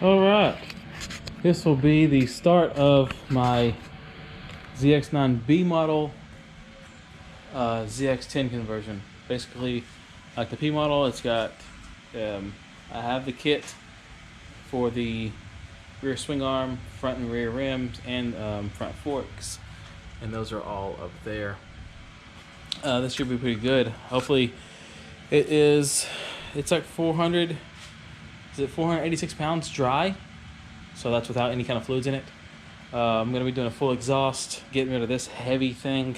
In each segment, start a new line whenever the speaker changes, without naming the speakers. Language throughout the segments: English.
All right, this will be the start of my ZX9B model ZX10 conversion. Basically, like the P model, it's got I have the kit for the rear swing arm, front and rear rims, and front forks, and those are all up there. This should be pretty good. Hopefully, it's like 400. Is it 486 pounds dry? So that's without any kind of fluids in it. I'm going to be doing a full exhaust, getting rid of this heavy thing.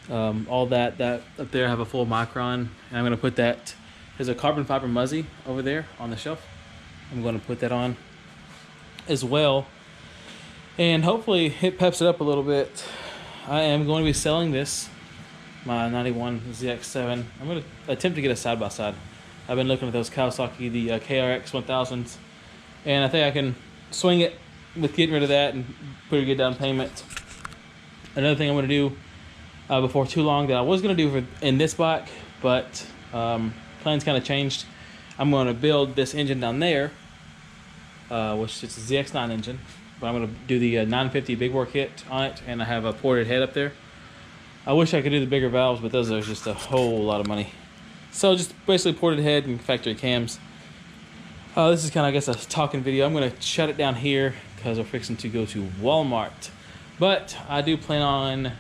All that up there, I have a full micron, and I'm going to put that. There's a carbon fiber Muzzy over there on the shelf. I'm going to put that on as well, and hopefully it peps it up a little bit. I am going to be selling this, my 91 ZX7. I'm going to attempt to get a side-by-side. I've been looking at those Kawasaki, the KRX 1000s, and I think I can swing it with getting rid of that and put a good down payment. Another thing I'm going to do before too long that I was going to do in this bike, but plans kind of changed. I'm going to build this engine down there, which is a ZX9 engine, but I'm going to do the 950 big bore kit on it, and I have a ported head up there. I wish I could do the bigger valves, but those are just a whole lot of money. So just basically ported head and factory cams. This is kind of, I guess, a talking video. I'm going to shut it down here because we're fixing to go to Walmart. But I do plan on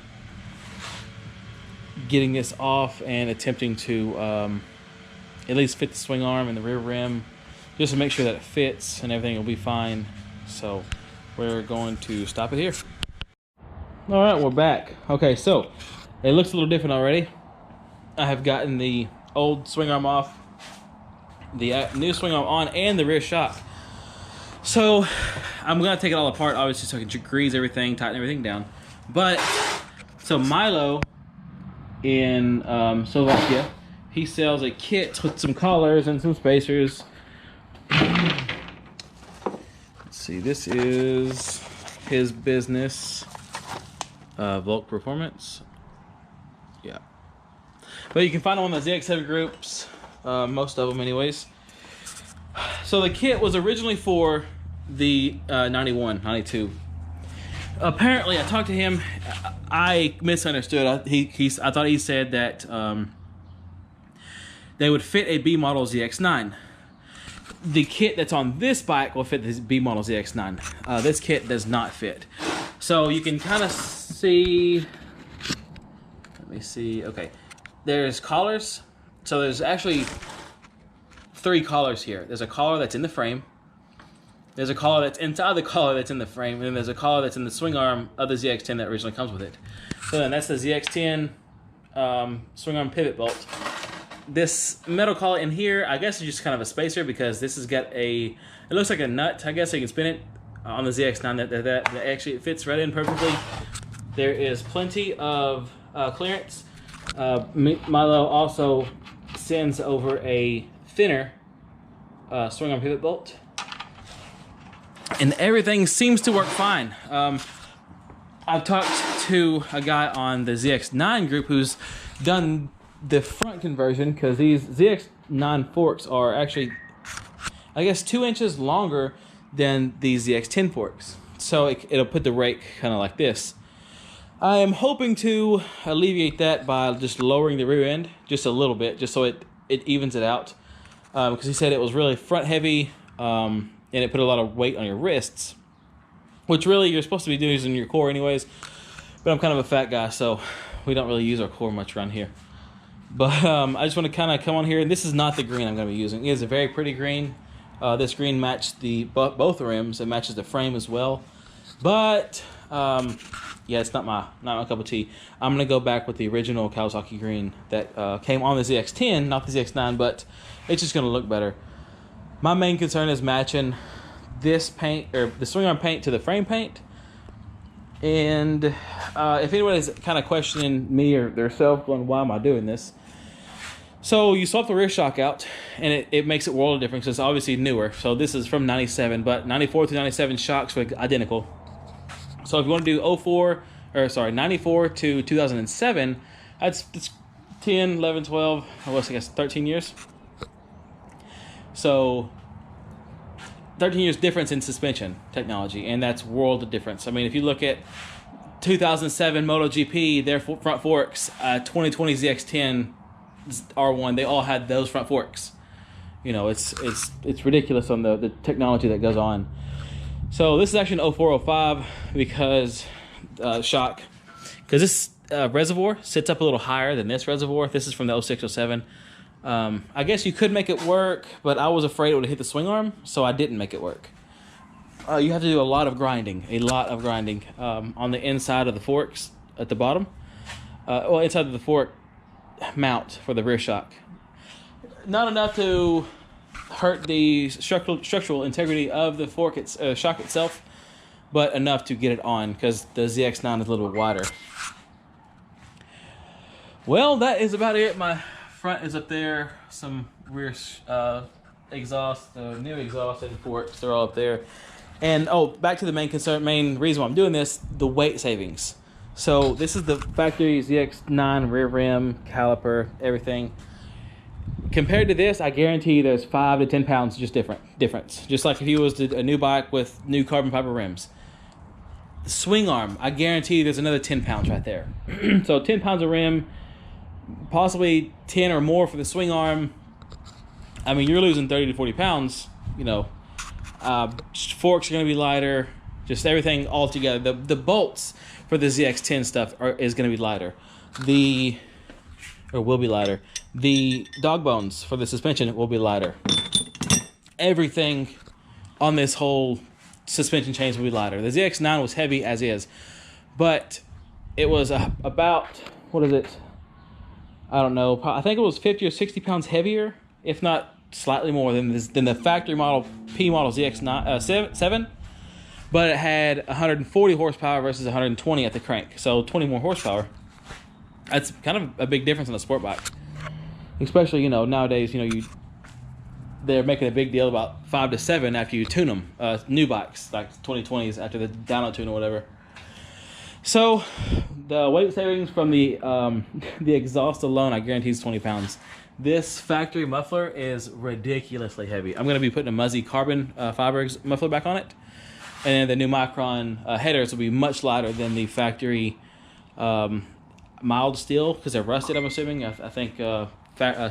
getting this off and attempting to at least fit the swing arm and the rear rim, just to make sure that it fits and everything will be fine. So we're going to stop it here. All right, we're back. Okay, so it looks a little different already. I have gotten the old swing arm off, the new swing arm on, and the rear shock. So I'm gonna take it all apart, obviously, so I can grease everything, tighten everything down. But so Milo in Slovakia, he sells a kit with some collars and some spacers. Let's see, this is his business, Volk Performance. Yeah. But you can find them on the ZX7 groups, most of them anyways. So the kit was originally for the 91, 92. Apparently, I talked to him, I misunderstood. I thought he said that they would fit a B model ZX9. The kit that's on this bike will fit the B model ZX9. This kit does not fit. So you can kind of see, let me see, okay. There's collars. So there's actually 3 collars here. There's a collar that's in the frame. There's a collar that's inside the collar that's in the frame. And then there's a collar that's in the swing arm of the ZX10 that originally comes with it. So then that's the ZX10 swing arm pivot bolt. This metal collar in here, I guess, is just kind of a spacer because this has got it looks like a nut, I guess, so you can spin it on the ZX9 that actually it fits right in perfectly. There is plenty of clearance. Milo also sends over a thinner swing arm pivot bolt, and everything seems to work fine. I've talked to a guy on the ZX9 group who's done the front conversion, because these ZX9 forks are actually, I guess, 2 inches longer than these ZX10 forks, so it'll put the rake kind of like this. I am hoping to alleviate that by just lowering the rear end just a little bit, just so it evens it out. Because he said it was really front heavy, and it put a lot of weight on your wrists, which really you're supposed to be doing in your core anyways. But I'm kind of a fat guy, so we don't really use our core much around here. But I just want to kind of come on here, and this is not the green I'm going to be using. It is a very pretty green. This green matched both rims. It matches the frame as well. But yeah, it's not my cup of tea. I'm gonna go back with the original Kawasaki green that came on the ZX10, not the ZX9, but it's just gonna look better. My main concern is matching this paint, or the swing arm paint, to the frame paint. And if anybody's kind of questioning me or themselves, going, why am I doing this? So you swap the rear shock out, and it makes it a world of difference. It's obviously newer. So this is from 97, but 94 to 97 shocks were identical. So if you want to do 94 to 2007, it's 10, 11, 12, I guess 13 years. So 13 years difference in suspension technology, and that's world of difference. I mean, if you look at 2007 MotoGP, their front forks, 2020 ZX10 R1, they all had those front forks. You know, it's ridiculous on the technology that goes on. So this is actually an 0405 because shock, because this reservoir sits up a little higher than this reservoir. This is from the 0607. I guess you could make it work, but I was afraid it would hit the swing arm, so I didn't make it work. You have to do a lot of grinding on the inside of the forks at the bottom. Well, inside of the fork mount for the rear shock. Not enough to hurt the structural integrity of the fork shock itself, but enough to get it on because the ZX9 is a little bit wider. Well, that is about it. My front is up there. Some rear exhaust, new exhaust and forks, they're all up there. And back to the main reason why I'm doing this, the weight savings. So this is the factory ZX9 rear rim, caliper, everything. Compared to this, I guarantee there's 5 to 10 pounds just difference. Just like if you was a new bike with new carbon fiber rims. The swing arm, I guarantee there's another 10 pounds right there. So 10 pounds of rim, possibly 10 or more for the swing arm. I mean, you're losing 30 to 40 pounds, you know. Forks are going to be lighter, just everything all together. The bolts for the ZX10 stuff is going to be lighter. Will be lighter. The dog bones for the suspension will be lighter. Everything on this whole suspension change will be lighter. The ZX9 was heavy as is, but it was about, what is it? I don't know. I think it was 50 or 60 pounds heavier, if not slightly more than the factory model P model ZX7, but it had 140 horsepower versus 120 at the crank, so 20 more horsepower. That's kind of a big difference on a sport bike, especially, you know, nowadays, you know, they're making a big deal about 5 to 7 after you tune them. New bikes like 2020s after the download tune or whatever. So the weight savings from the exhaust alone, I guarantee, is 20 pounds. This factory muffler is ridiculously heavy. I'm going to be putting a Muzzy carbon fiber muffler back on it. And then the new Micron headers will be much lighter than the factory mild steel, because they're rusted, I'm assuming. I think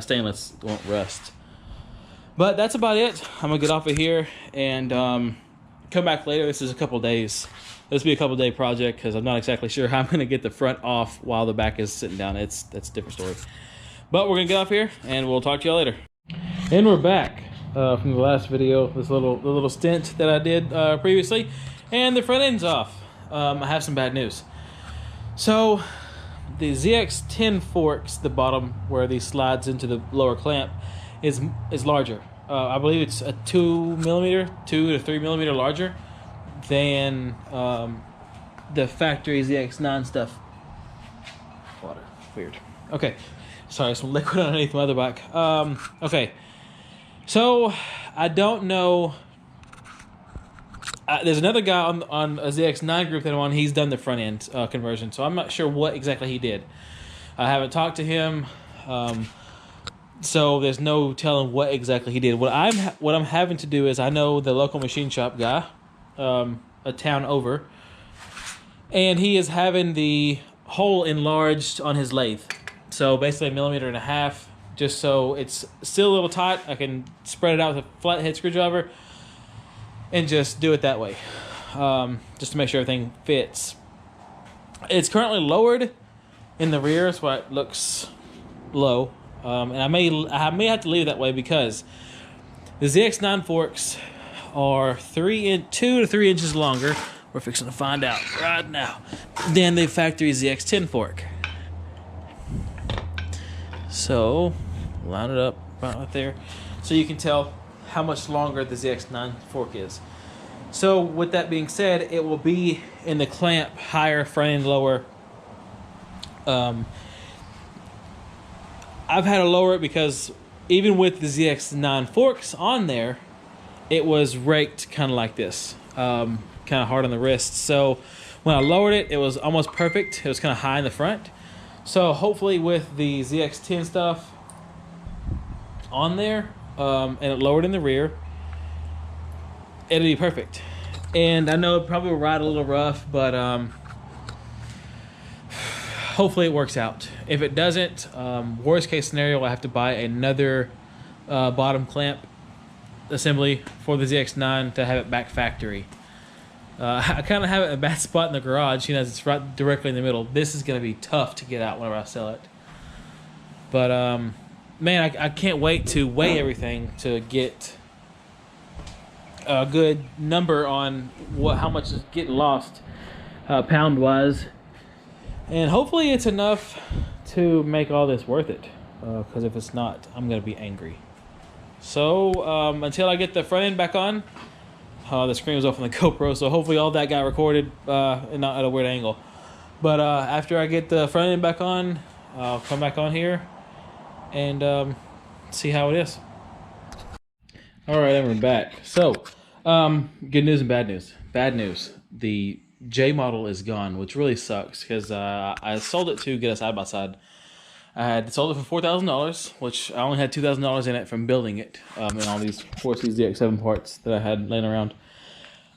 stainless won't rust. But that's about it. I'm going to get off of here and come back later. This is a couple days. This will be a couple day project because I'm not exactly sure how I'm going to get the front off while the back is sitting down. That's a different story. But we're going to get off here and we'll talk to y'all later. And we're back from the last video, the little stint that I did previously. And the front end's off. I have some bad news. So the ZX10 forks, the bottom where these slides into the lower clamp, is larger. I believe it's a 2 to 3 millimeter larger than the factory ZX9 stuff. Water, weird. Okay, sorry, some liquid underneath my other bike. Okay, so I don't know. There's another guy on a ZX9 group that I'm on. He's done the front end conversion, so I'm not sure what exactly he did. I haven't talked to him, so there's no telling what exactly he did. What I'm having to do is, I know the local machine shop guy, a town over, and he is having the hole enlarged on his lathe. So basically 1.5 millimeters, just so it's still a little tight. I can spread it out with a flathead screwdriver and just do it that way, just to make sure everything fits. It's currently lowered in the rear, so it looks low, and I may have to leave it that way because the ZX9 forks are 2 to 3 inches longer. We're fixing to find out right now than the factory ZX10 fork. So line it up right there so you can tell how much longer the ZX9 fork is. So with that being said, it will be in the clamp higher, front end lower. I've had to lower it because even with the ZX9 forks on there, it was raked kind of like this, kind of hard on the wrist. So when I lowered it, it was almost perfect. It was kind of high in the front. So hopefully with the ZX10 stuff on there, and it lowered in the rear, it'll be perfect. And I know it probably will ride a little rough, but hopefully it works out. If it doesn't, worst case scenario, I have to buy another bottom clamp assembly for the ZX9 to have it back factory. I kind of have it in a bad spot in the garage, you know, it's right directly in the middle. This is going to be tough to get out whenever I sell it. But, man, I can't wait to weigh everything to get a good number on how much is getting lost pound-wise. And hopefully it's enough to make all this worth it. Because if it's not, I'm going to be angry. So, until I get the front end back on, the screen was off on the GoPro, so hopefully all that got recorded and not at a weird angle. But after I get the front end back on, I'll come back on here and see how it is. Alright, and we're back. So, good news and bad news. Bad news. The J model is gone, which really sucks because I sold it to get a side-by-side. I had sold it for $4,000, which I only had $2,000 in it from building it, and all these 4C ZX7 parts that I had laying around.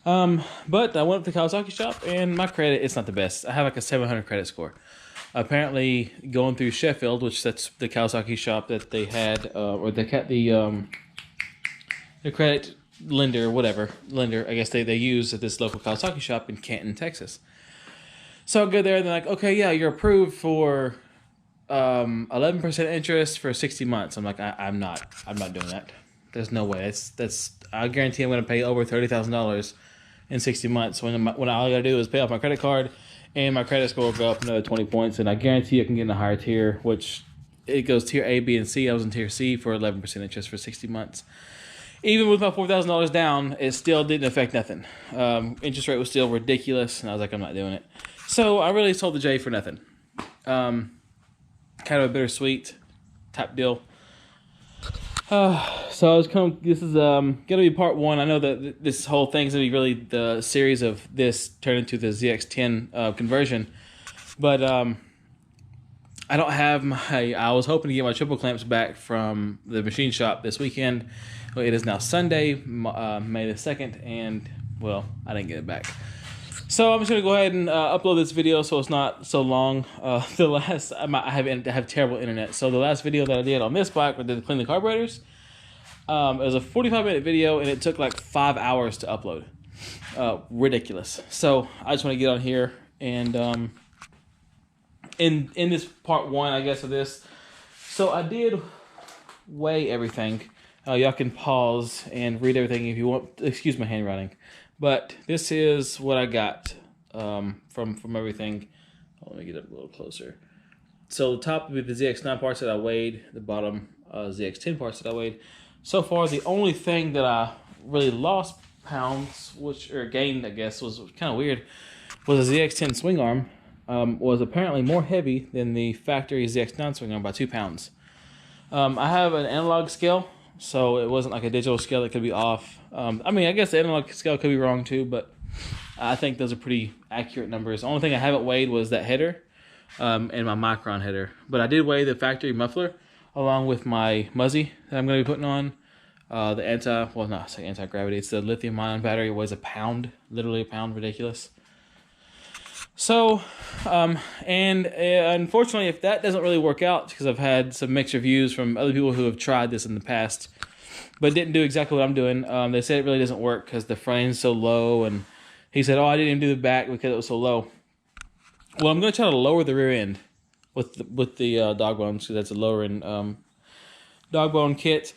But I went to the Kawasaki shop, and my credit, it's not the best. I have like a 700 credit score. Apparently, going through Sheffield, which that's the Kawasaki shop that they had, or the credit lender, whatever, lender, I guess they use at this local Kawasaki shop in Canton, Texas. So I go there, and they're like, okay, yeah, you're approved for 11% interest for 60 months. I'm like, I'm not doing that. There's no way. I guarantee I'm going to pay over $30,000 in 60 months when all I got to do is pay off my credit card and my credit score will go up another 20 points. And I guarantee I can get in a higher tier, which it goes tier A, B, and C. I was in tier C for 11% interest for 60 months. Even with my $4,000 down, it still didn't affect nothing. Interest rate was still ridiculous, and I was like, I'm not doing it. So I really sold the J for nothing. Kind of a bittersweet type deal. So I was this is gonna be part one. I know that this whole thing's gonna be really the series of this turned into the ZX10 conversion, but I don't have I was hoping to get my triple clamps back from the machine shop this weekend. Well, it is now Sunday, May the 2nd, and well, I didn't get it back. So I'm just gonna go ahead and upload this video so it's not so long. I have terrible internet. So the last video that I did on this bike, where I did clean the carburetors, it was a 45-minute video and it took like 5 hours to upload. Ridiculous. So I just want to get on here and in this part one, I guess, of this. So I did weigh everything. Y'all can pause and read everything if you want. Excuse my handwriting. But this is what I got from everything. Let me get up a little closer. So the top would be the ZX9 parts that I weighed, the bottom ZX10 parts that I weighed. So far, the only thing that I really lost pounds, or gained, I guess, was kind of weird, was the ZX10 swing arm. Was apparently more heavy than the factory ZX9 swing arm by 2 pounds. I have an analog scale, so it wasn't like a digital scale that could be off. I mean, I guess the analog scale could be wrong too, but I think those are pretty accurate numbers. The only thing I haven't weighed was that header and my Micron header. But I did weigh the factory muffler along with my Muzzy that I'm going to be putting on. The anti-gravity. It's the lithium-ion battery. It weighs a pound, literally a pound, ridiculous. So, unfortunately, if that doesn't really work out, because I've had some mixed reviews from other people who have tried this in the past, but didn't do exactly what I'm doing. They said it really doesn't work because the frame's so low, and he said, oh, I didn't even do the back because it was so low. Well, I'm going to try to lower the rear end with the dog bones, because that's a lower end dog bone kit,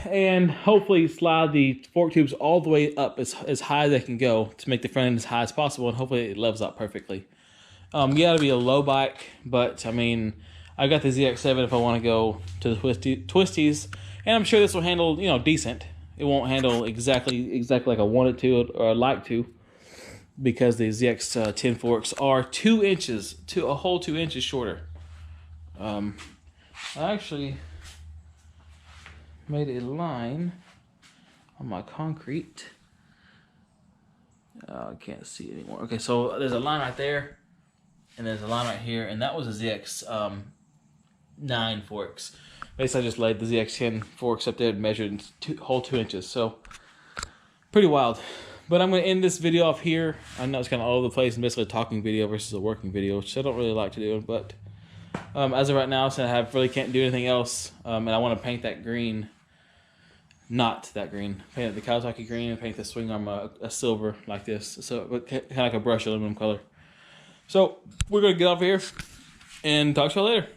and hopefully slide the fork tubes all the way up as high as they can go to make the front end as high as possible, and hopefully it levels out perfectly. Yeah, it'll be a low bike, but I mean, I got the ZX7 if I want to go to the twisties, and I'm sure this will handle, you know, decent. It won't handle exactly like I want it to or I'd like to, because the ZX10 forks are 2 inches, a whole 2 inches shorter. I actually made a line on my concrete. I can't see it anymore. Okay, so there's a line right there, and there's a line right here, and that was the ZX9 forks. Basically, I just laid the ZX10 forks up there and measured whole 2 inches. So Pretty wild. But I'm going to end this video off here. I know it's kind of all over the place and basically a talking video versus a working video, which I don't really like to do. But as of right now, since I really can't do anything else, and I want to paint that green, not that green, paint the Kawasaki green and paint the swing arm a silver like this. So kind of like a brushed aluminum color. So we're going to get off here and talk to y'all later.